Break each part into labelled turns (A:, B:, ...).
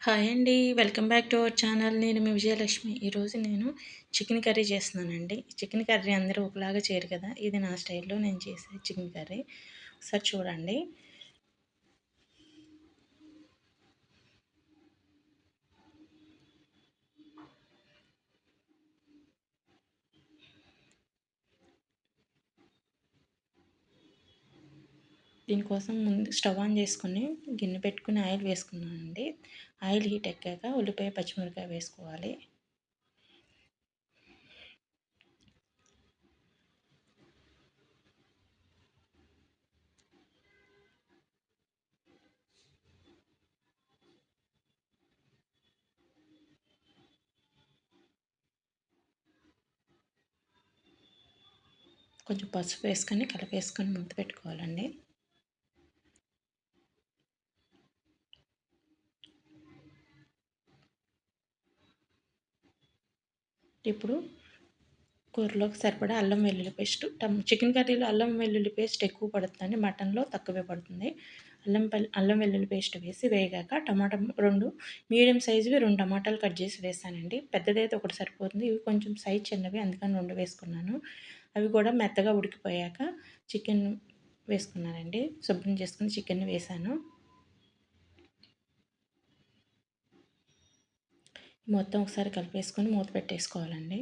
A: Hi అండి. Welcome back to our channel. నేను మీ విజయలక్ష్మి. ఈరోజు నేను చికెన్ కర్రీ చేస్తున్నానండి. చికెన్ కర్రీ అందరూ ఒకలాగా చేయరు కదా! ఇది నా స్టైల్‌లో నేను చేసే చికెన్ కర్రీ. ఒకసారి చూడండి. దీనికోసం ముందు స్టవ్ ఆన్ చేసుకొని గిన్నె పెట్టుకొని ఆయిల్ వేసుకున్నానండి. ఆయిల్ హీట్ ఎక్కాక ఉల్లిపాయ, పచ్చిమిరపకాయ వేసుకోవాలి. కొంచెం పసుపు వేసుకొని కలిపేసుకొని మూత పెట్టుకోవాలండి. ఇప్పుడు కూరలోకి సరిపడా అల్లం వెల్లుల్లి పేస్ట్ చికెన్ కర్రీలో అల్లం వెల్లుల్లి పేస్ట్ ఎక్కువ పడుతుందండి. మటన్‌లో తక్కువే పడుతుంది. అల్లం వెల్లుల్లి పేస్ట్ వేసి వేగాక టమాటా 2 మీడియం సైజువి 2 టమాటాలు కట్ చేసి వేసానండి. పెద్దదైతే ఒకటి సరిపోతుంది. ఇవి కొంచెం సైజ్ చిన్నవి అందుకని 2 వేసుకున్నాను. అవి కూడా మెత్తగా ఉడికిపోయాక చికెన్ వేసుకున్నానండి. శుభ్రం చేసుకొని చికెన్‌ని వేసాను. మొత్తం ఒకసారి కలిపేసుకొని మూత పెట్టేసుకోవాలండి.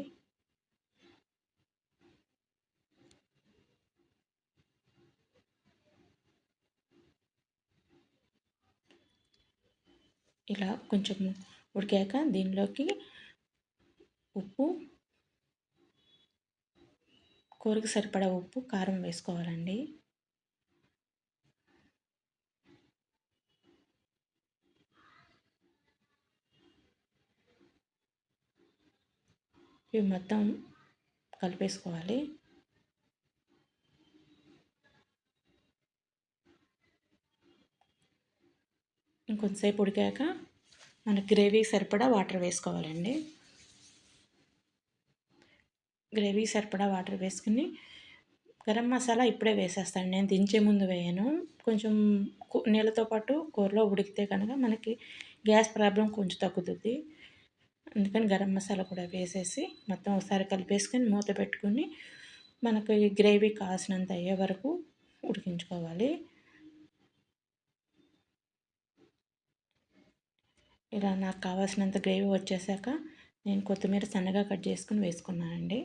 A: ఇలా కొంచెం ఉడికాక దీనిలోకి ఉప్పు, కూరకు సరిపడా ఉప్పు, కారం వేసుకోవాలండి. ఇవి మొత్తం కలిపేసుకోవాలి. ఇంకొంతసేపు ఉడికాక మనకి గ్రేవీకి సరిపడా వాటర్ వేసుకోవాలండి. గ్రేవీకి సరిపడా వాటర్ వేసుకుని గరం మసాలా ఇప్పుడే వేసేస్తాను. నేను దించే ముందు వేయను. కొంచెం నీళ్ళతో పాటు కూరలో ఉడికితే కనుక మనకి గ్యాస్ ప్రాబ్లం కొంచెం తగ్గుతుంది. అందుకని గరం మసాలా కూడా వేసేసి మొత్తం ఒకసారి కలిపేసుకొని మూత పెట్టుకుని మనకు ఈ గ్రేవీ కాసినంత అయ్యే వరకు ఉడికించుకోవాలి. ఇలా నాకు కావాల్సినంత గ్రేవీ వచ్చేసాక నేను కొత్తిమీర సన్నగా కట్ చేసుకుని వేసుకున్నానండి.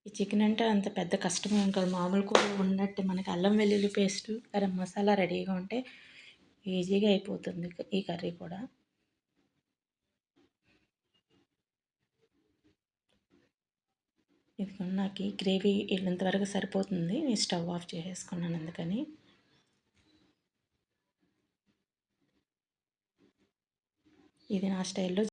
A: ఈ చికెన్ అంటే అంత పెద్ద కష్టమేం కాదు. మామూలు కూర ఉన్నట్టు మనకి అల్లం వెల్లుల్లి పేస్ట్, గరం మసాలా రెడీగా ఉంటే ఈజీగా అయిపోతుంది ఈ కర్రీ కూడా. ఇదిగోండి నాకు ఈ గ్రేవీ ఇంతవరకు సరిపోతుంది. నేను స్టవ్ ఆఫ్ చేసేసుకున్నాను అందుకని. ఇది నా స్టైల్‌లో